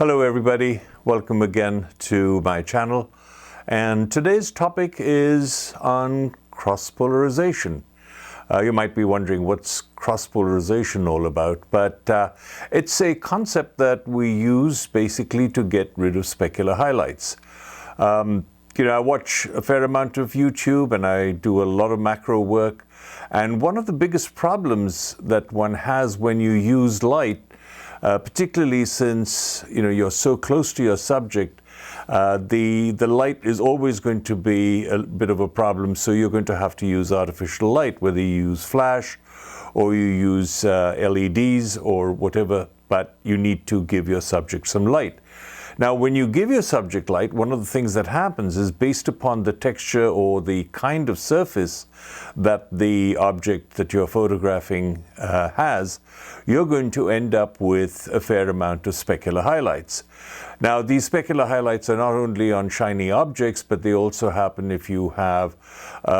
Hello everybody, welcome again to my channel, and today's topic is on cross-polarization. You might be wondering what's cross-polarization all about, but it's a concept that we use basically to get rid of specular highlights. I watch a fair amount of YouTube and I do a lot of macro work, and one of the biggest problems that one has when you use light, particularly since you're so close to your subject, the light is always going to be a bit of a problem, so you're going to have to use artificial light, whether you use flash or you use LEDs or whatever, but you need to give your subject some light. Now, when you give your subject light, one of the things that happens is, based upon the texture or the kind of surface that the object that you're photographing has, you're going to end up with a fair amount of specular highlights. Now, these specular highlights are not only on shiny objects, but they also happen if you have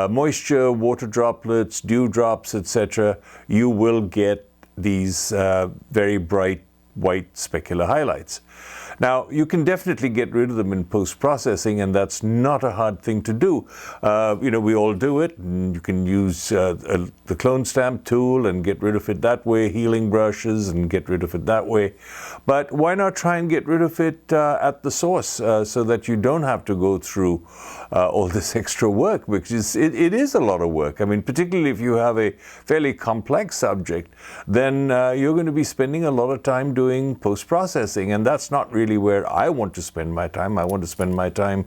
moisture, water droplets, dewdrops, etc. You will get these very bright white specular highlights. Now, you can definitely get rid of them in post-processing, and that's not a hard thing to do. We all do it, and you can use the clone stamp tool and get rid of it that way, healing brushes and get rid of it that way. But why not try and get rid of it at the source, so that you don't have to go through all this extra work, because it is a lot of work. I mean, particularly if you have a fairly complex subject, then you're going to be spending a lot of time doing post-processing, and that's not really where I want to spend my time. I want to spend my time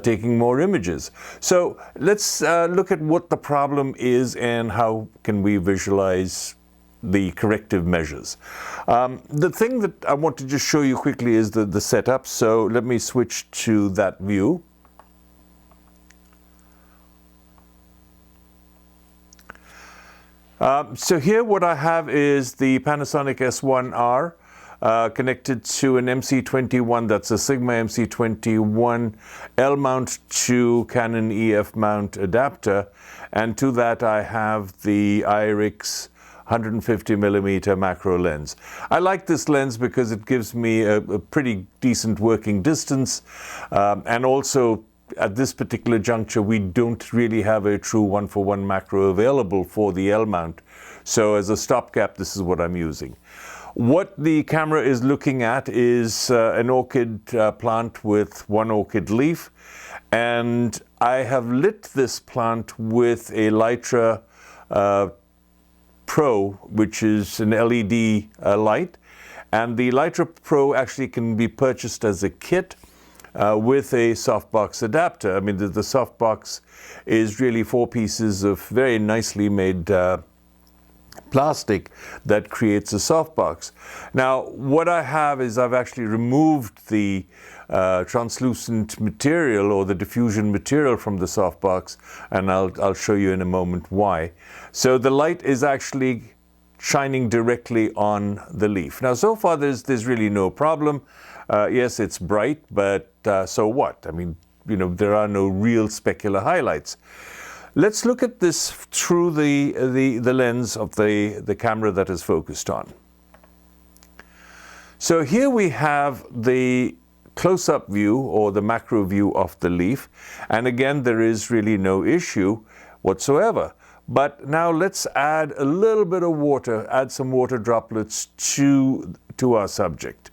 taking more images. So let's look at what the problem is and how can we visualize the corrective measures. The thing that I want to just show you quickly is the setup. So let me switch to that view. So here what I have is the Panasonic S1R connected to an MC21, that's a Sigma MC21 L mount to Canon EF mount adapter, and to that I have the IRIX 150mm macro lens. I like this lens because it gives me a pretty decent working distance, and also at this particular juncture we don't really have a true 1-for-1 macro available for the L mount, so as a stopgap this is what I'm using. What the camera is looking at is an orchid plant with one orchid leaf, and I have lit this plant with a Lytra Pro, which is an LED light, and the Lytra Pro actually can be purchased as a kit with a softbox adapter. I mean, the softbox is really 4 pieces of very nicely made plastic that creates a softbox. Now, what I have is I've actually removed the translucent material or the diffusion material from the softbox, and I'll show you in a moment why. So the light is actually shining directly on the leaf. Now, so far there's really no problem. Yes, it's bright, but so what? I mean, there are no real specular highlights. Let's look at this through the lens of the camera that is focused on. So here we have the close-up view or the macro view of the leaf, and again there is really no issue whatsoever. But now let's add a little bit of water, add some water droplets to our subject.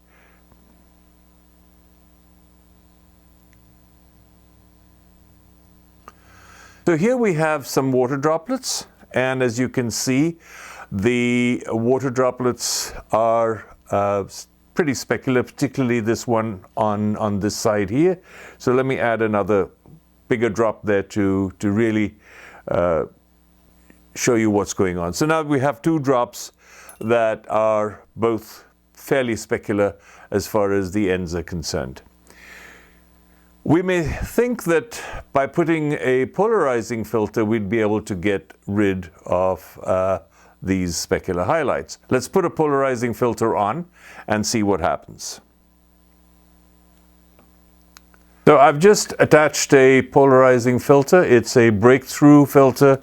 So here we have some water droplets, and as you can see, the water droplets are pretty specular, particularly this one on this side here. So let me add another bigger drop there to really show you what's going on. So now we have 2 drops that are both fairly specular as far as the ends are concerned. We may think that by putting a polarizing filter we'd be able to get rid of these specular highlights. Let's put a polarizing filter on and see what happens. So I've just attached a polarizing filter. It's a breakthrough filter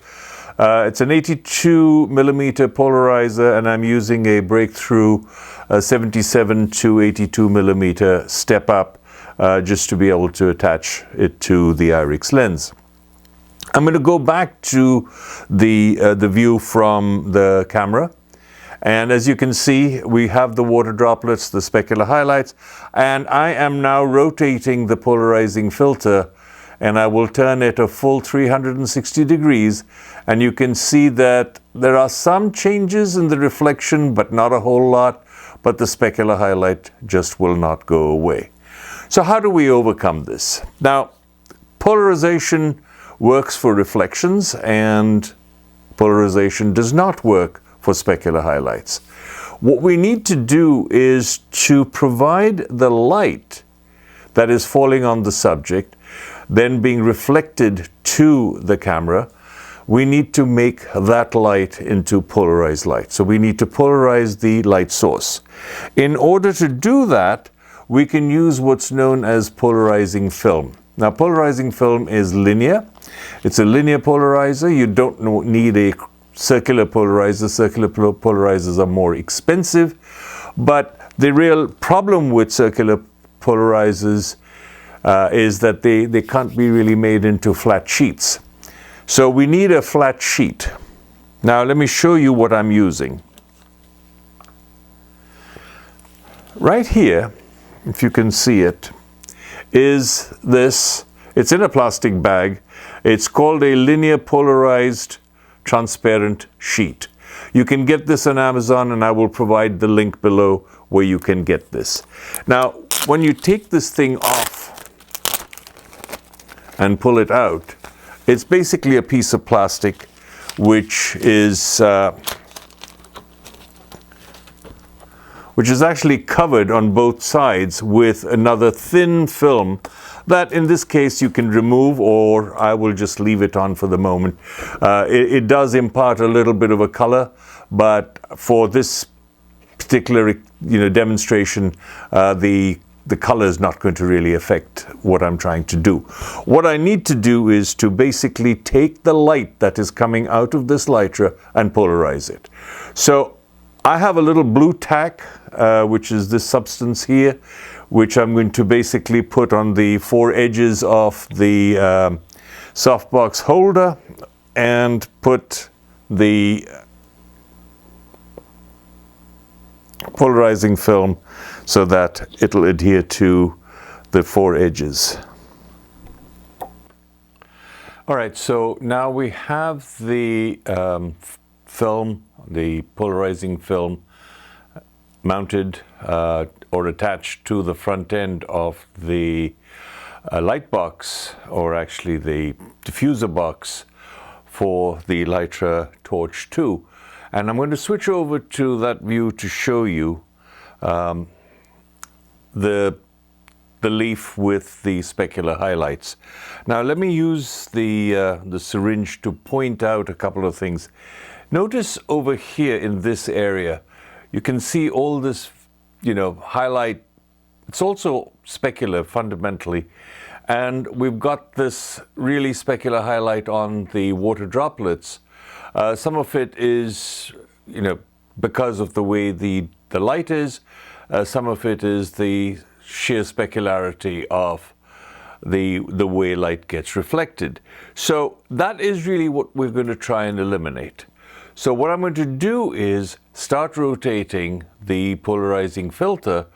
It's an 82 millimeter polarizer, and I'm using a Breakthrough 77 to 82 millimeter step up just to be able to attach it to the IRIX lens. I'm going to go back to the view from the camera. And as you can see, we have the water droplets, the specular highlights, and I am now rotating the polarizing filter, and I will turn it a full 360 degrees, and you can see that there are some changes in the reflection, but not a whole lot, but the specular highlight just will not go away. So how do we overcome this? Now, polarization works for reflections, and polarization does not work for specular highlights. What we need to do is to provide the light that is falling on the subject, then being reflected to the camera. We need to make that light into polarized light. So we need to polarize the light source. In order to do that, we can use what's known as polarizing film. Now, polarizing film is linear. It's a linear polarizer. You don't need a circular polarizer. Circular polarizers are more expensive, but the real problem with circular polarizers is that they can't be really made into flat sheets. So we need a flat sheet. Now let me show you what I'm using. Right here, if you can see it, is this. It's in a plastic bag. It's called a linear polarized transparent sheet. You can get this on Amazon, and I will provide the link below where you can get this. Now, when you take this thing off and pull it out, it's basically a piece of plastic which is actually covered on both sides with another thin film that in this case you can remove, or I will just leave it on for the moment. It does impart a little bit of a color, but for this particular demonstration, the color is not going to really affect what I'm trying to do. What I need to do is to basically take the light that is coming out of this lytra and polarize it. So I have a little blue tack, which is this substance here, which I'm going to basically put on the four edges of the softbox holder and put the polarizing film so that it'll adhere to the four edges. All right, so now we have the film, the polarizing film, mounted or attached to the front end of the light box, or actually the diffuser box for the Lytra Torch 2. And I'm going to switch over to that view to show you the leaf with the specular highlights. Now let me use the syringe to point out a couple of things. Notice over here in this area, you can see all this, highlight. It's also specular fundamentally. And we've got this really specular highlight on the water droplets. Some of it is, because of the way the light is. Some of it is the sheer specularity of the way light gets reflected. So that is really what we're going to try and eliminate. So what I'm going to do is start rotating the polarizing filter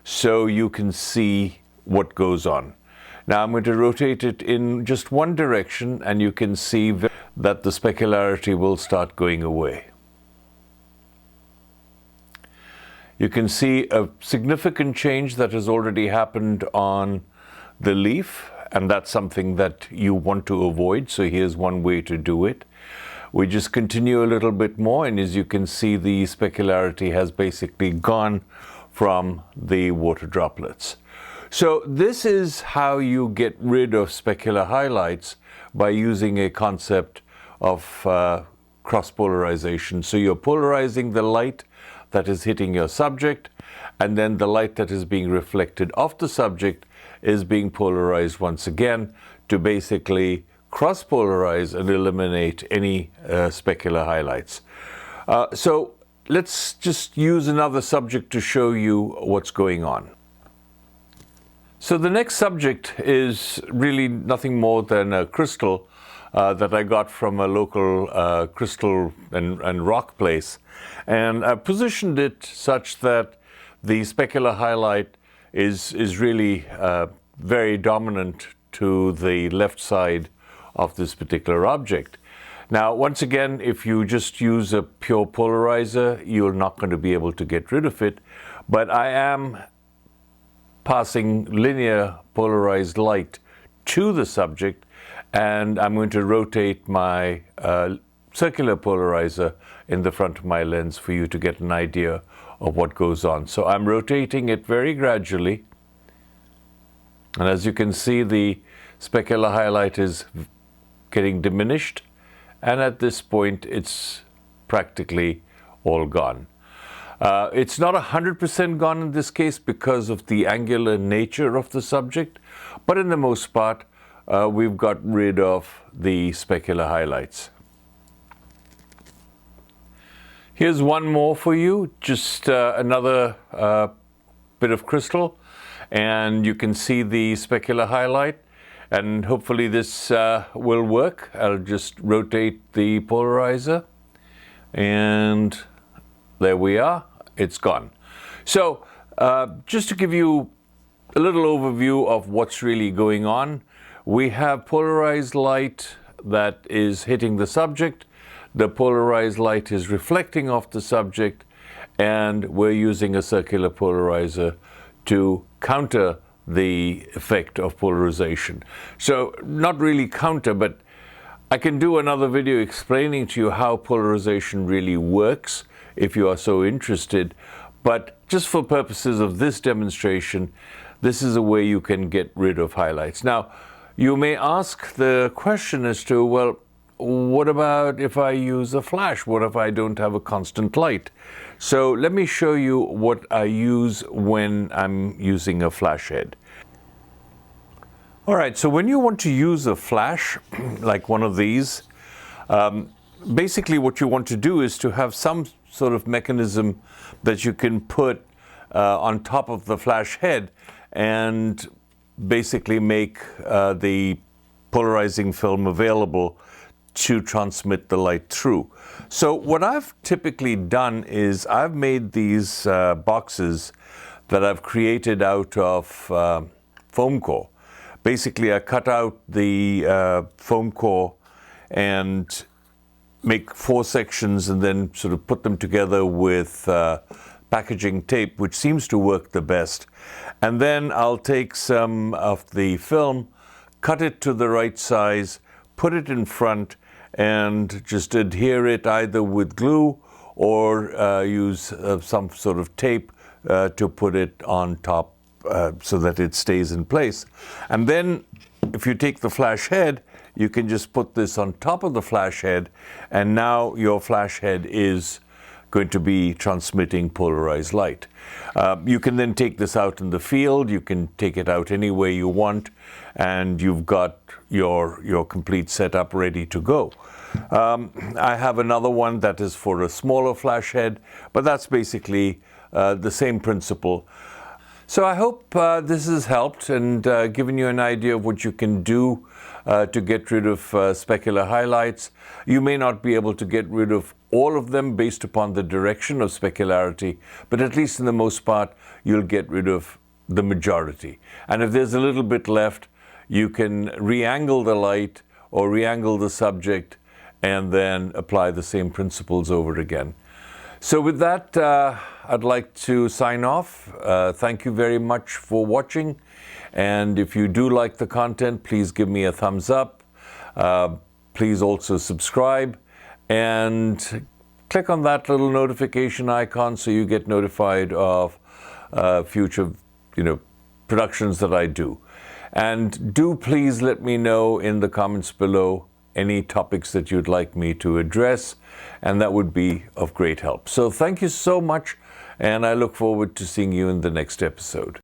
so you can see what goes on. Now I'm going to rotate it in just one direction, and you can see that the specularity will start going away. You can see a significant change that has already happened on the leaf, and that's something that you want to avoid. So here's one way to do it. We just continue a little bit more, and as you can see, the specularity has basically gone from the water droplets. So this is how you get rid of specular highlights, by using a concept of cross-polarization. So you're polarizing the light that is hitting your subject, and then the light that is being reflected off the subject is being polarized once again to basically cross-polarize and eliminate any specular highlights. So let's just use another subject to show you what's going on. So the next subject is really nothing more than a crystal that I got from a local crystal and rock place. And I positioned it such that the specular highlight is really very dominant to the left side of this particular object. Now, once again, if you just use a pure polarizer, you're not going to be able to get rid of it. But I am passing linear polarized light to the subject, and I'm going to rotate my circular polarizer in the front of my lens for you to get an idea of what goes on. So I'm rotating it very gradually. And as you can see, the specular highlight is getting diminished. And at this point, it's practically all gone. It's not 100% gone in this case because of the angular nature of the subject, but in the most part, we've got rid of the specular highlights. Here's one more for you, just another bit of crystal, and you can see the specular highlight. And hopefully this will work. I'll just rotate the polarizer, and there we are, it's gone. So just to give you a little overview of what's really going on, we have polarized light that is hitting the subject, the polarized light is reflecting off the subject, and we're using a circular polarizer to counter the effect of polarization. So not really counter, but I can do another video explaining to you how polarization really works if you are so interested. But just for purposes of this demonstration, this is a way you can get rid of highlights. Now, you may ask the question as to, well, what about if I use a flash? What if I don't have a constant light? So let me show you what I use when I'm using a flash head. All right, so when you want to use a flash, like one of these, basically what you want to do is to have some sort of mechanism that you can put on top of the flash head and basically make the polarizing film available to transmit the light through. So what I've typically done is I've made these boxes that I've created out of foam core. Basically, I cut out the foam core and make 4 sections and then sort of put them together with packaging tape, which seems to work the best. And then I'll take some of the film, cut it to the right size, put it in front, and just adhere it either with glue or use some sort of tape to put it on top so that it stays in place. And then if you take the flash head, you can just put this on top of the flash head, and now your flash head is going to be transmitting polarized light. You can then take this out in the field, you can take it out any way you want, and you've got your complete setup ready to go. I have another one that is for a smaller flash head, but that's basically the same principle. So I hope this has helped and given you an idea of what you can do to get rid of specular highlights. You may not be able to get rid of all of them based upon the direction of specularity, but at least in the most part, you'll get rid of the majority. And if there's a little bit left, you can re-angle the light or re-angle the subject and then apply the same principles over again. So with that, I'd like to sign off. Thank you very much for watching. And if you do like the content, please give me a thumbs up. Please also subscribe and click on that little notification icon so you get notified of future productions that I do. And do please let me know in the comments below any topics that you'd like me to address, and that would be of great help. So thank you so much, and I look forward to seeing you in the next episode.